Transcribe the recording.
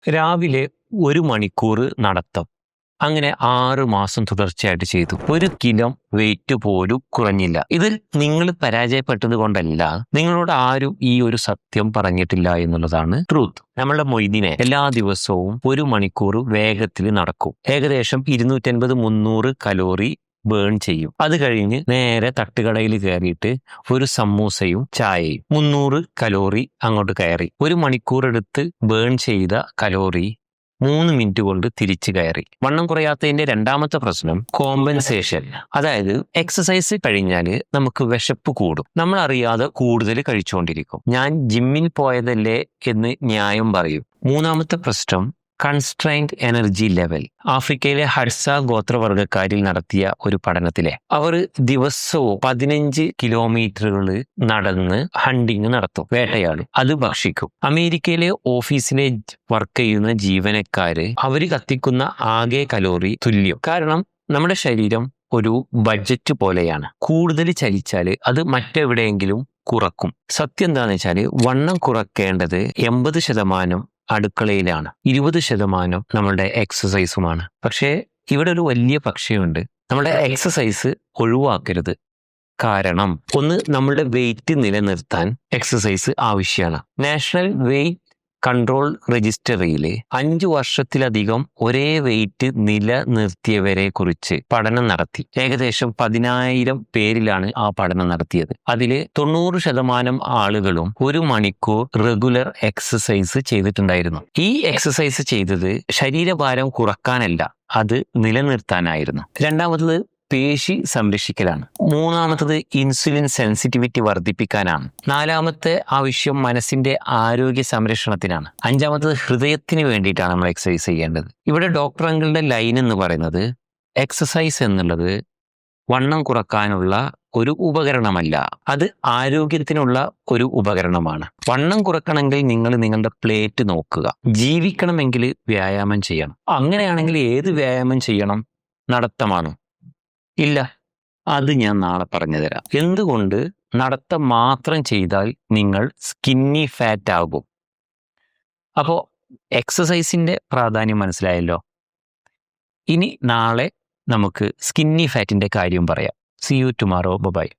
രാവിലെ 1 മണിക്കൂർ നടത്തം. അങ്ങനെ 6 മാസം തുടർച്ചയായിട്ട് ചെയ്തു. 1 കിലോ വെയിറ്റ് പോലും കുറഞ്ഞില്ല. ഇത് നിങ്ങൾ പരാജയപ്പെട്ടത് കൊണ്ടല്ല, നിങ്ങളോട് ആരും ഈ ഒരു സത്യം പറഞ്ഞിട്ടില്ല എന്നുള്ളതാണ് ട്രൂത്ത്. നമ്മളുടെ മൊയ്തീനെ എല്ലാ ദിവസവും 1 മണിക്കൂർ വേഗത്തിൽ നടക്കും. ഏകദേശം 250-300 കലോറി ബേൺ ചെയ്യും. അത് കഴിഞ്ഞ് നേരെ തട്ടുകടയിൽ കയറിയിട്ട് ഒരു സമൂസയും ചായയും 300 കലോറി അങ്ങോട്ട് കയറി. 1 മണിക്കൂർ എടുത്ത് ബേൺ ചെയ്ത കലോറി 3 മിനിറ്റ് കൊണ്ട് തിരിച്ചു കയറി. വണ്ണം കുറയാത്തതിന്റെ രണ്ടാമത്തെ പ്രശ്നം കോമ്പൻസേഷൻ. അതായത് എക്സസൈസ് കഴിഞ്ഞാൽ നമുക്ക് വിശപ്പ് കൂടും. നമ്മൾ അറിയാതെ കൂടുതൽ കഴിച്ചുകൊണ്ടിരിക്കും. ഞാൻ ജിമ്മിൽ പോയതല്ലേ എന്ന് ന്യായം പറയും. മൂന്നാമത്തെ പ്രശ്നം കൺസ്ട്രൈൻഡ് എനർജി ലെവൽ. ആഫ്രിക്കയിലെ ഹഡ്സ ഗോത്രവർഗക്കാരിൽ നടത്തിയ ഒരു പഠനത്തിലെ അവർ ദിവസവും 15 കിലോമീറ്ററുകൾ നടന്ന് ഹണ്ടിങ് നടത്തും, വേട്ടയാടും, അത് ഭക്ഷിക്കും. അമേരിക്കയിലെ ഓഫീസിലെ വർക്ക് ചെയ്യുന്ന ജീവനക്കാര് അവർ കത്തിക്കുന്ന ആകെ കലോറി തുല്യം. കാരണം നമ്മുടെ ശരീരം ഒരു ബഡ്ജറ്റ് പോലെയാണ്. കൂടുതൽ ചലിച്ചാൽ അത് മറ്റെവിടെയെങ്കിലും കുറക്കും. സത്യം എന്താണെന്ന് വെച്ചാൽ വണ്ണം കുറയ്ക്കേണ്ടത് 80% അടുക്കളയിലാണ്, 20% നമ്മളുടെ എക്സസൈസുമാണ്. പക്ഷേ ഇവിടെ ഒരു വലിയ പക്ഷിയുണ്ട്. നമ്മുടെ എക്സസൈസ് ഒഴിവാക്കരുത്. കാരണം ഒന്ന്, നമ്മളുടെ വെയിറ്റ് നിലനിർത്താൻ എക്സസൈസ് ആവശ്യമാണ്. നാഷണൽ വെയിറ്റ് കൺട്രോൾ രജിസ്റ്ററിയിൽ 5 വർഷത്തിലധികം ഒരേ വെയിറ്റ് നിലനിർത്തിയവരെ കുറിച്ച് പഠനം നടത്തി. ഏകദേശം 10,000 പേരിലാണ് ആ പഠനം നടത്തിയത്. അതിൽ 90% ആളുകളും 1 മണിക്കൂർ റെഗുലർ എക്സസൈസ് ചെയ്തിട്ടുണ്ടായിരുന്നു. ഈ എക്സസൈസ് ചെയ്തത് ശരീരഭാരം കുറക്കാനല്ല, അത് നിലനിർത്താനായിരുന്നു. രണ്ടാമത്തത് പേശി സംരക്ഷിക്കലാണ്. മൂന്നാമത്തത് ഇൻസുലിൻ സെൻസിറ്റിവിറ്റി വർദ്ധിപ്പിക്കാനാണ്. നാലാമത്തെ ആവശ്യം മനസ്സിന്റെ ആരോഗ്യ സംരക്ഷണത്തിനാണ്. അഞ്ചാമത്തത് ഹൃദയത്തിന് വേണ്ടിയിട്ടാണ് നമ്മൾ എക്സസൈസ് ചെയ്യേണ്ടത്. ഇവിടെ ഡോക്ടർ അങ്കിളുടെ ലൈൻ എന്ന് പറയുന്നത് എക്സസൈസ് എന്നുള്ളത് വണ്ണം കുറക്കാനുള്ള ഒരു ഉപകരണമല്ല, അത് ആരോഗ്യത്തിനുള്ള ഒരു ഉപകരണമാണ്. വണ്ണം കുറക്കണമെങ്കിൽ നിങ്ങൾ നിങ്ങളുടെ പ്ലേറ്റ് നോക്കുക. ജീവിക്കണമെങ്കിൽ വ്യായാമം ചെയ്യണം. അങ്ങനെയാണെങ്കിൽ ഏത് വ്യായാമം ചെയ്യണം? നടത്തമാണോ? ഇല്ല, അത് ഞാൻ നാളെ പറഞ്ഞു തരാം. എന്തുകൊണ്ട് നടത്തം മാത്രം ചെയ്താൽ നിങ്ങൾ സ്കിന്നി ഫാറ്റ് ആകും? അപ്പോൾ എക്സസൈസിന്റെ പ്രാധാന്യം മനസ്സിലായല്ലോ. ഇനി നാളെ നമുക്ക് സ്കിന്നി ഫാറ്റിന്റെ കാര്യം പറയാം. See you tomorrow. Bye bye.